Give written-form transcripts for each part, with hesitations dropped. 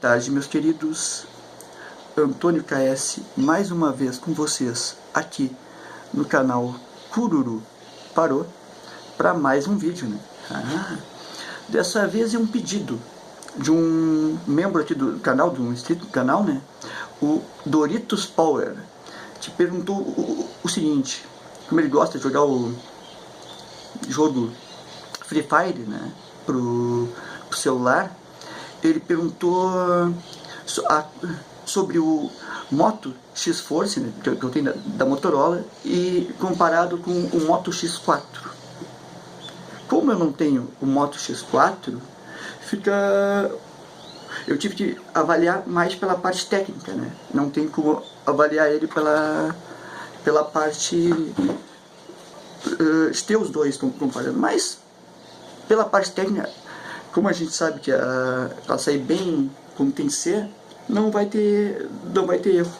tarde, meus queridos. Antônio KS, mais uma vez com vocês aqui no canal Cururu Parou para mais um vídeo, né? Dessa vez é um pedido de um membro aqui do canal, de um inscrito do canal, né? O Doritos Power, que perguntou o seguinte: como ele gosta de jogar o jogo Free Fire, né, pro celular, ele perguntou sobre o Moto X-Force, né, que eu tenho da Motorola, e comparado com o Moto X4. Como eu não tenho o Moto X4, eu tive que avaliar mais pela parte técnica, né? Não tem como avaliar ele pela parte ter os dois comparando, mas pela parte técnica, como a gente sabe que ela sai bem como tem que ser, não vai ter erro.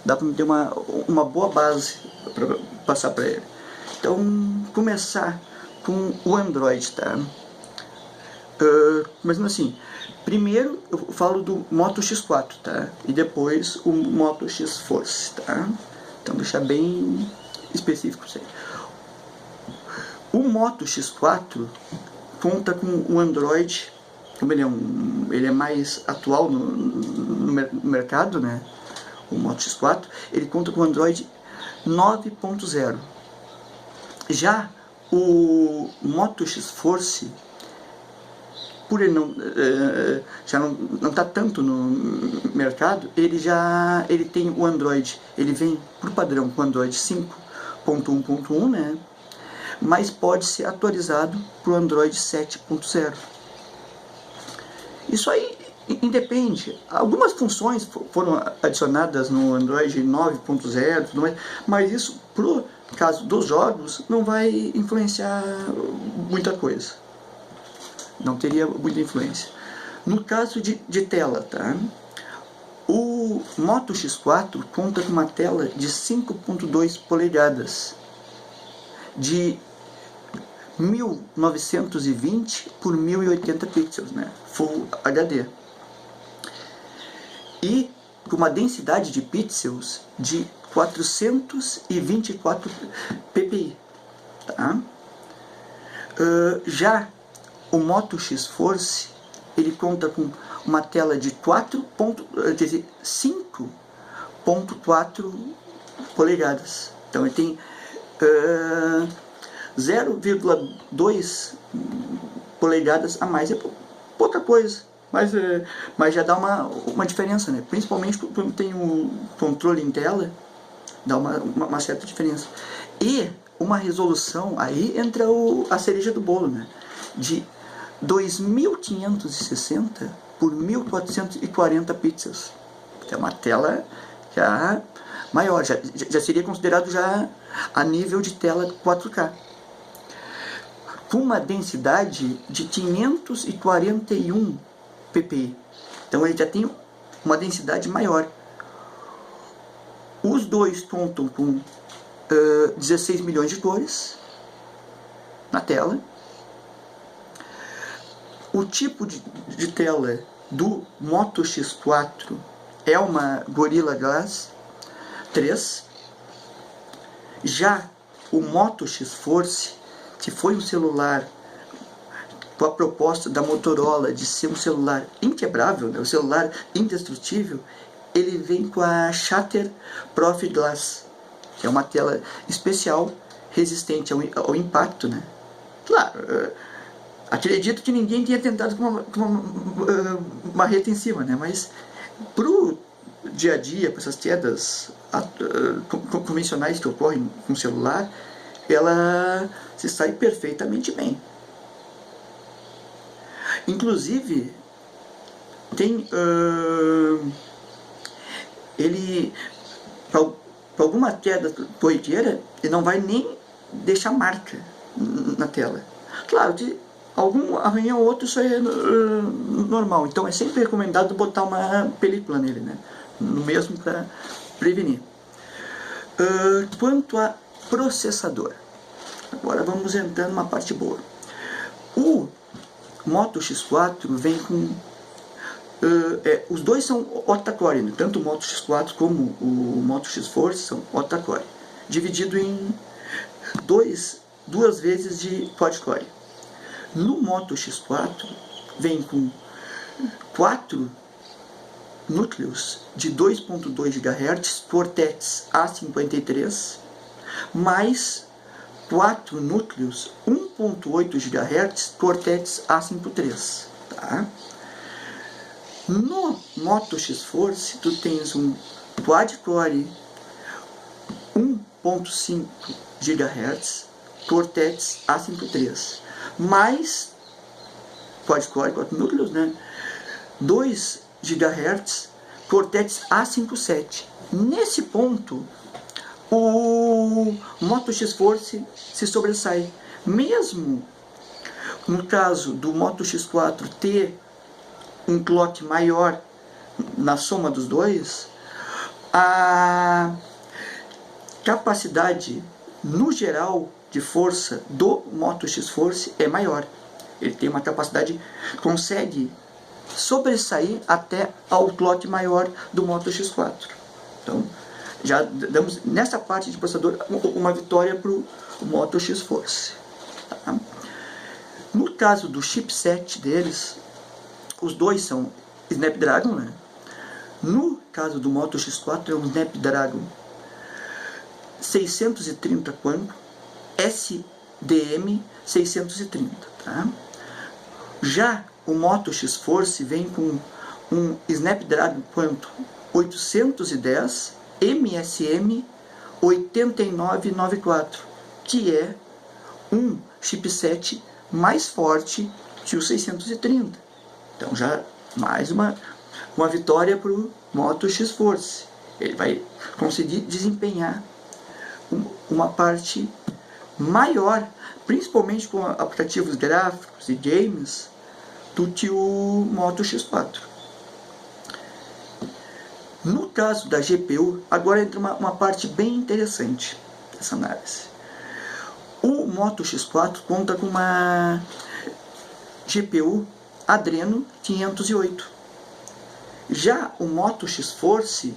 Dá para ter uma boa base para passar para ele. Então, começar com o Android, tá? Mas assim, primeiro eu falo do Moto X4, tá? E depois o Moto X Force, tá? Então, deixar bem específico isso aí. O Moto X4 conta com o Android, como ele é mais atual no mercado, né? O Moto X4, ele conta com o Android 9.0. Já o Moto X Force, por ele já não está tanto no mercado, ele tem o Android, ele vem por padrão com o Android 5.1.1, né? Mas pode ser atualizado para o Android 7.0. Isso aí independe. Algumas funções foram adicionadas no Android 9.0, mas isso, pro caso dos jogos, não vai influenciar muita coisa. Não teria muita influência. No caso de tela, tá? O Moto X4 conta com uma tela de 5.2 polegadas, de 1920 por 1080 pixels, né? Full HD. E com uma densidade de pixels de 424 ppi, tá? Já o Moto X Force, ele conta com uma tela de 5.4 polegadas. Então ele tem 0,2 polegadas a mais. É pouca coisa, mas já dá uma diferença, né? Principalmente quando tem o controle em tela, dá uma certa diferença. E uma resolução, aí entra a cereja do bolo, né? De 2560 por 1440 pixels. É uma tela já maior, já seria considerado já a nível de tela 4K. Com uma densidade de 541 ppi. Então ele já tem uma densidade maior. Os dois contam com 16 milhões de cores na tela. O tipo de tela do Moto X4 é uma Gorilla Glass 3. Já o Moto X Force, que foi um celular com a proposta da Motorola de ser um celular inquebrável, né, um celular indestrutível, ele vem com a Shatter Profi Glass, que é uma tela especial resistente ao impacto, né? Claro, acredito que ninguém tenha tentado com uma reta em cima, né? Mas pro dia a dia, para essas quedas convencionais que ocorrem com o celular, ela se sai perfeitamente bem. Inclusive, tem ele, para alguma queda corriqueira, ele não vai nem deixar marca na tela. Claro, de algum arranhão ou outro, isso aí é normal. Então é sempre recomendado botar uma película nele, né? No mesmo para prevenir. Quanto a processador, agora vamos entrar numa parte boa. O Moto X4 vem com os dois são octa-core, né? Tanto o Moto X4 como o Moto X Force são octa-core, dividido em duas vezes de quad-core. No Moto X4 vem com 4 núcleos de 2.2 GHz Cortex A53, mais 4 núcleos 1.8 GHz Cortex A53, tá? No Moto X Force tu tens um quad-core 1.5 GHz Cortex A53, mais quad-core, 4 núcleos, né? 2 GHz Cortex A57. Nesse ponto, o Moto X Force se sobressai. Mesmo no caso do Moto X4 ter um clock maior na soma dos dois, a capacidade no geral de força do Moto X Force é maior. Ele tem uma capacidade, consegue sobressair até ao clock maior do Moto X4. Então, já damos nessa parte de processador uma vitória para o Moto X Force. Tá? No caso do chipset deles, os dois são Snapdragon, né? No caso do Moto X4 é um Snapdragon 630 Quantum SDM 630, tá? Já o Moto X Force vem com um Snapdragon Quantum 810 MSM 8994, que é um chipset mais forte que o 630. Então já mais uma vitória para o Moto X Force. Ele vai conseguir desempenhar uma parte maior, principalmente com aplicativos gráficos e games, do que o Moto X4. No caso da GPU, agora entra uma parte bem interessante dessa análise. O Moto X4 conta com uma GPU Adreno 508. Já o Moto X Force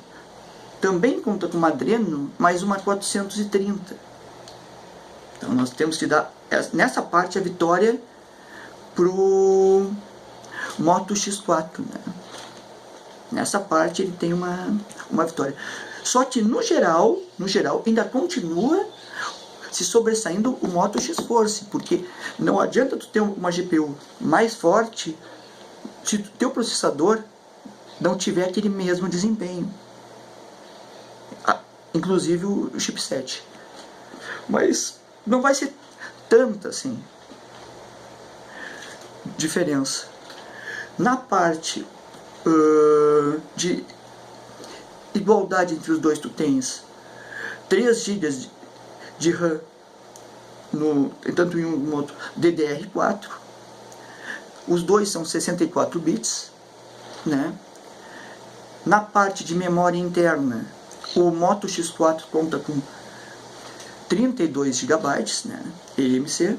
também conta com uma Adreno, mais uma 430. Então nós temos que dar nessa parte a vitória pro Moto X4, né? Nessa parte ele tem uma vitória. Só que no geral ainda continua se sobressaindo o Moto X Force, porque não adianta tu ter uma GPU mais forte se o teu processador não tiver aquele mesmo desempenho, inclusive o chipset. Mas não vai ser tanta assim diferença. Na parte de igualdade entre os dois, tu tens 3 GB de RAM, tanto em um como outro DDR4. Os dois são 64 bits, né? Na parte de memória interna, o Moto X4 conta com 32 GB, né, eMMC.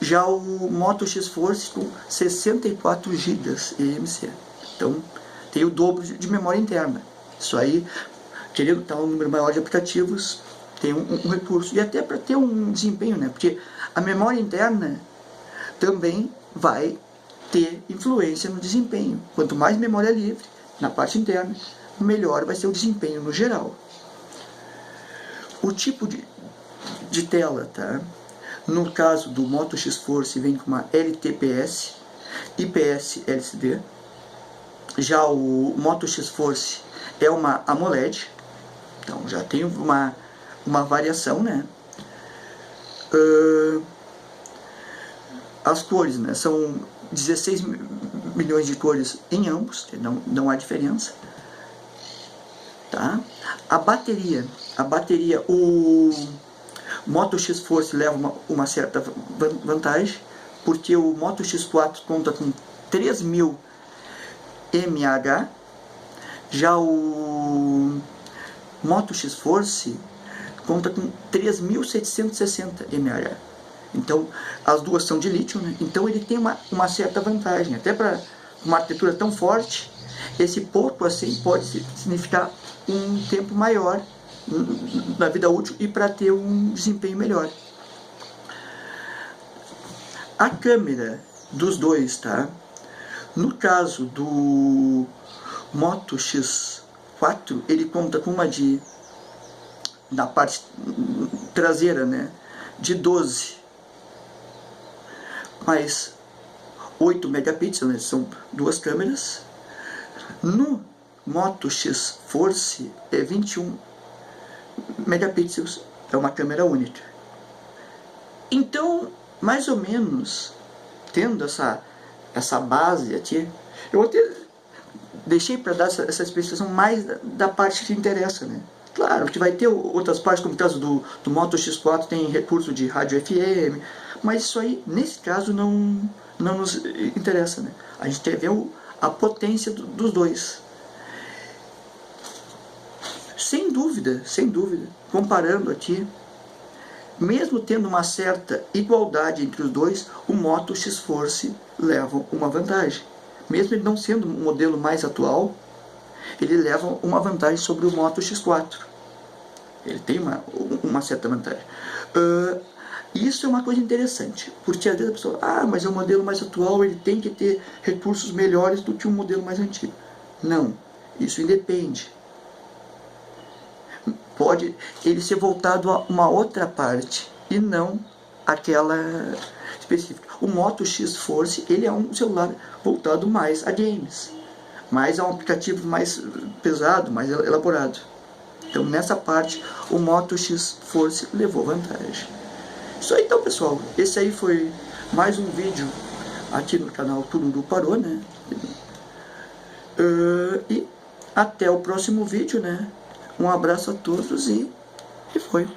Já o Moto X Force com 64 GB eMMC. Então tem o dobro de memória interna. Isso aí, querendo estar um número maior de aplicativos, tem um recurso. E até para ter um desempenho, né? Porque a memória interna também vai ter influência no desempenho. Quanto mais memória livre na parte interna, melhor vai ser o desempenho no geral. O tipo de tela, tá? No caso do Moto X Force vem com uma LTPS, IPS LCD. Já o Moto X Force é uma AMOLED, então já tem uma variação, né? As cores, né? São 16 milhões de cores em ambos, não há diferença, tá? A bateria, o Moto X Force leva uma certa vantagem, porque o Moto X4 conta com 3000 mAh, já o Moto X Force conta com 3760 mAh. Então as duas são de lítio, né? Então ele tem uma certa vantagem, até para uma arquitetura tão forte, Esse pouco assim pode significar um tempo maior na vida útil e para ter um desempenho melhor. A câmera dos dois, tá? No caso do Moto X4, ele conta com uma na parte traseira, né, de 12 mais 8 megapixels, né, são duas câmeras. No Moto X Force é 21 megapixels, é uma câmera única. Então, mais ou menos, tendo essa base aqui, eu até deixei para dar essa especificação mais da parte que interessa, né? Claro que vai ter outras partes, como o caso do Moto X4, tem recurso de rádio FM, mas isso aí, nesse caso, não nos interessa, né? A gente quer ver a potência dos dois. Sem dúvida, comparando aqui, mesmo tendo uma certa igualdade entre os dois, o Moto X Force leva uma vantagem. Mesmo ele não sendo um modelo mais atual, ele leva uma vantagem sobre o Moto X4. Ele tem uma certa vantagem. Isso é uma coisa interessante, porque às vezes a pessoa, mas é um modelo mais atual, ele tem que ter recursos melhores do que um modelo mais antigo. Não, isso independe. Pode ele ser voltado a uma outra parte e não aquela específica. O Moto X Force, ele é um celular voltado mais a games, mais a um aplicativo mais pesado, mais elaborado. Então nessa parte o Moto X Force levou vantagem. Isso aí então, pessoal, esse aí foi mais um vídeo aqui no canal Tururu Parou, né? E até o próximo vídeo, né? Um abraço a todos e foi.